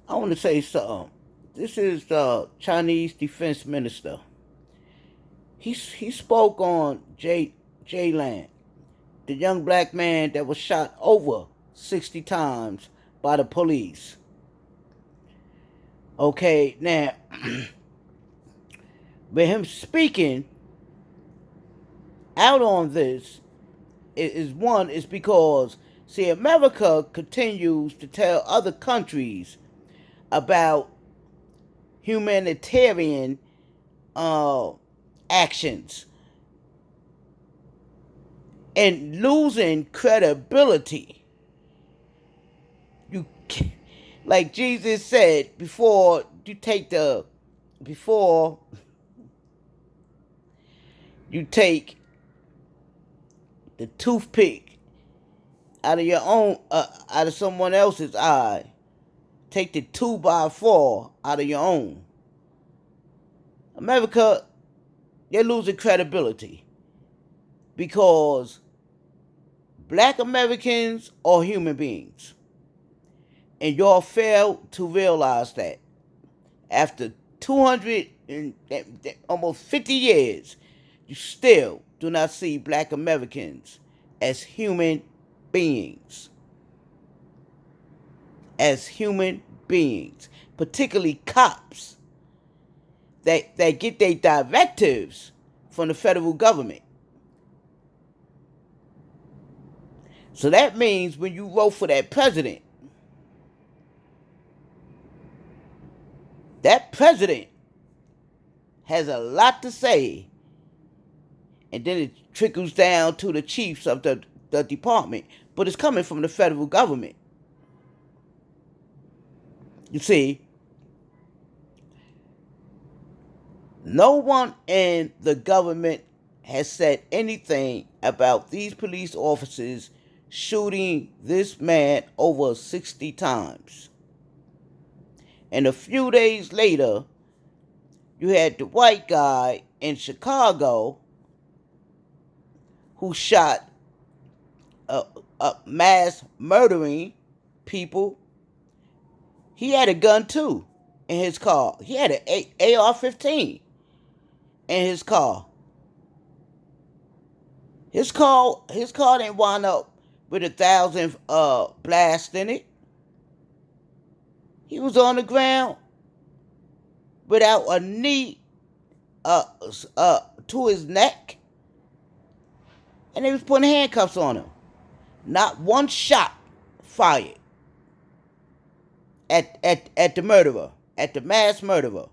I want to say something. This is the Chinese defense minister. He spoke on Jay Land, the young black man that was shot over 60 times by the police. Okay, now, with him speaking out on this is because, see, America continues to tell other countries about humanitarian uh, actions and losing credibility. You, like Jesus said, before you take the toothpick out of your own, out of someone else's eye, take the 2x4 out of your own. America, they're losing credibility because black Americans are human beings. And y'all fail to realize that. After 200 and almost 50 years, you still do not see black Americans as human beings. As human beings. Particularly cops that get their directives from the federal government. So that means when you vote for that president has a lot to say, and then it trickles down to the chiefs of the department, but it's coming from the federal government. You see, no one in the government has said anything about these police officers shooting this man over 60 times. And a few days later, you had the white guy in Chicago who shot mass murdering people. He had a gun too in his car. He had an AR-15 in his car. His car didn't wind up with 1,000 blasts in it. He was on the ground without a knee to his neck, and they was putting handcuffs on him. Not one shot fired at the murderer, at the mass murderer.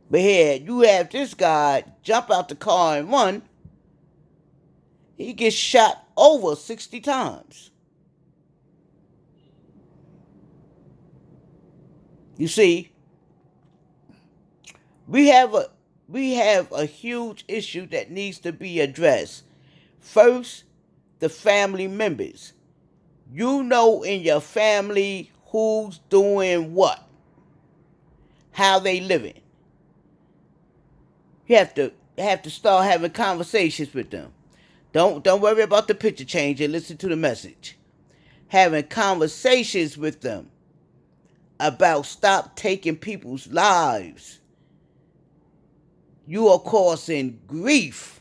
But here, you have this guy jump out the car and run. He gets shot over 60 times. You see, we have a huge issue that needs to be addressed. First, the family members. You know in your family who's doing what, how they living. You have to start having conversations with them. Don't worry about the picture change and listen to the message. Having conversations with them about stop taking people's lives. You are causing grief.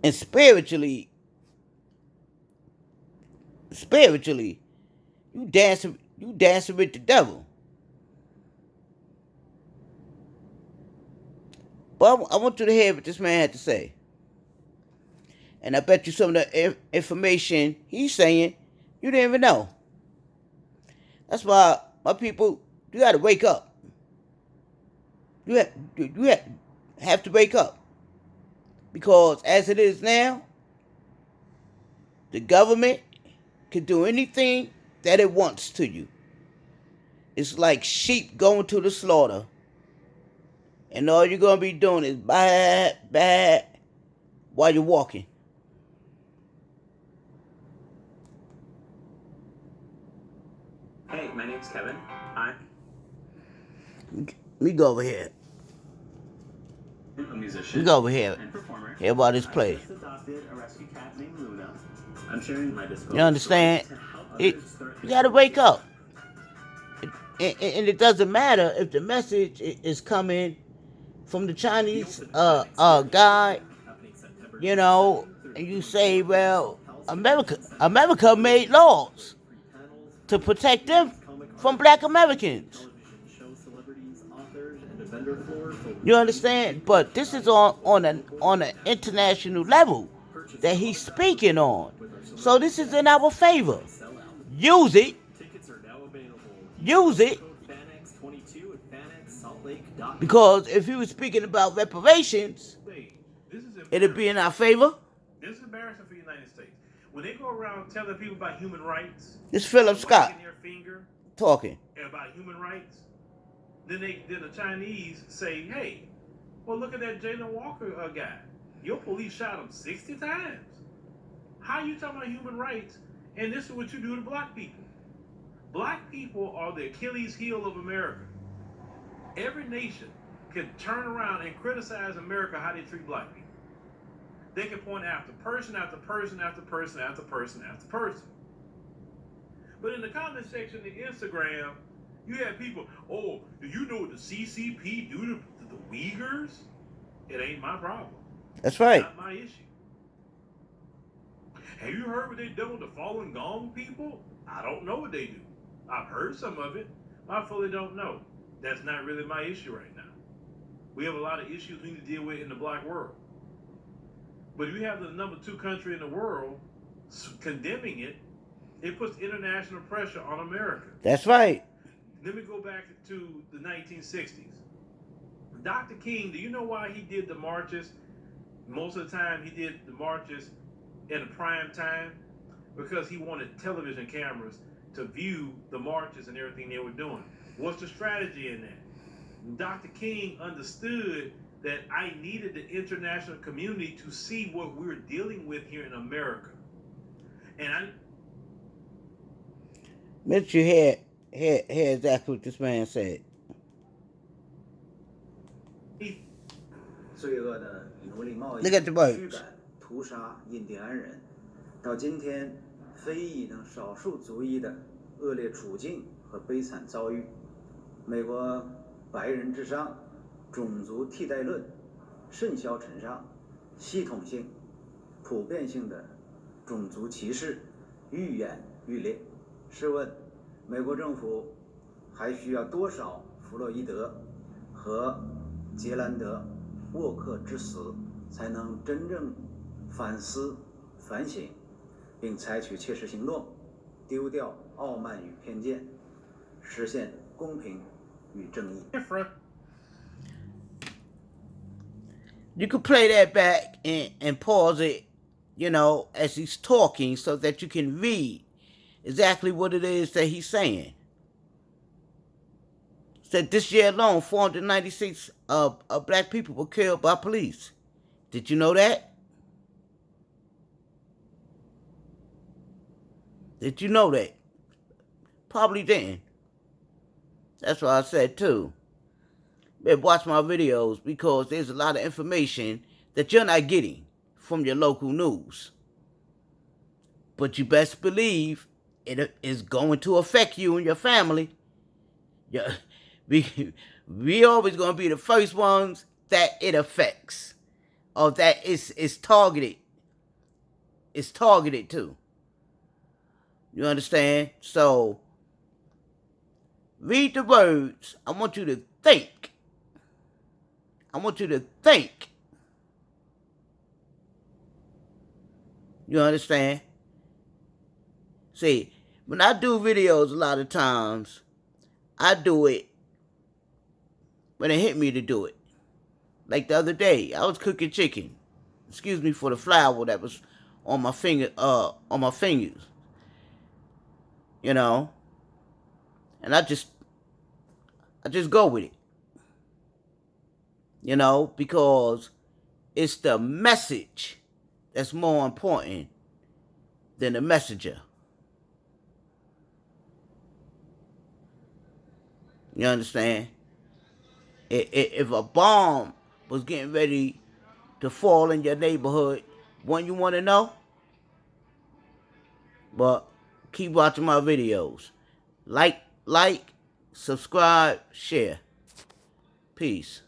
And spiritually, you dancing with the devil. But I want you to hear what this man had to say. And I bet you some of the information he's saying, you didn't even know. That's why, my people, you got to wake up. You have to wake up. Because as it is now, the government can do anything that it wants to you. It's like sheep going to the slaughter. And all you're going to be doing is bad while you're walking. Hey, my name's Kevin. Let me go over here. I'm a musician. We go over here. And performer. Hear about this play. I just adopted a rescue cat named Luna. I'm sharing my disclosure. You understand? To help It, others start you gotta wake up. And it doesn't matter if the message is coming from the Chinese guy, you know, and you say, well, America made laws to protect them from black Americans. You understand? But this is on an international level that he's speaking on. So this is in our favor. Use it. Use it. Because if he was speaking about reparations, it'd be in our favor. This is embarrassing for the United States. When they go around telling people about human rights, this Philip Scott wagging their finger talking about human rights, then the Chinese say, "Hey, well look at that Jalen Walker guy. Your police shot him 60 times. How you talking about human rights? And this is what you do to black people. Black people are the Achilles heel of America. Every nation can turn around and criticize America how they treat black people. They can point after person after person after person after person after person. But in the comment section of Instagram, you have people, oh, do you know what the CCP do to the Uyghurs? It ain't my problem. That's right. Not my issue. Have you heard what they done with the Falun Gong people? I don't know what they do. I've heard some of it. I fully don't know. That's not really my issue right now. We have a lot of issues we need to deal with in the black world. But if you have the number 2 country in the world condemning it, it puts international pressure on America. That's right. Let me go back to the 1960s. Dr. King, do you know why he did the marches? Most of the time he did the marches in a prime time because he wanted television cameras to view the marches and everything they were doing. What's the strategy in that? Dr. King understood that I needed the international community to see what we're dealing with here in America. And Mitch, you hear exactly what this man said. 罪恶的奴隶贸易 Look at the words. 驱赶、屠杀印第安人，到今天非裔等少数族裔的恶劣处境和悲惨遭遇，美国白人至上、种族替代论甚嚣尘上，系统性、普遍性的种族歧视愈演愈烈。试问，美国政府还需要多少弗洛伊德和杰兰德·沃克之死，才能真正反思、反省，并采取切实行动，丢掉傲慢与偏见，实现公平与正义。 You could play that back and pause it, you know, as he's talking so that you can read exactly what it is that he's saying. Said this year alone, 496 black people were killed by police. Did you know that? Did you know that? Probably didn't. That's what I said too. But watch my videos because there's a lot of information that you're not getting from your local news. But you best believe it is going to affect you and your family. Yeah, we always going to be the first ones that it affects. Or that it's targeted. It's targeted too. You understand? So, read the words. I want you to think. I want you to think. You understand? See, when I do videos a lot of times, I do it when it hit me to do it. Like the other day, I was cooking chicken. Excuse me for the flour that was on my finger, on my fingers. You know? And I just go with it. You know, because it's the message that's more important than the messenger. You understand? If a bomb was getting ready to fall in your neighborhood, wouldn't you want to know? But keep watching my videos. Like, subscribe, share. Peace.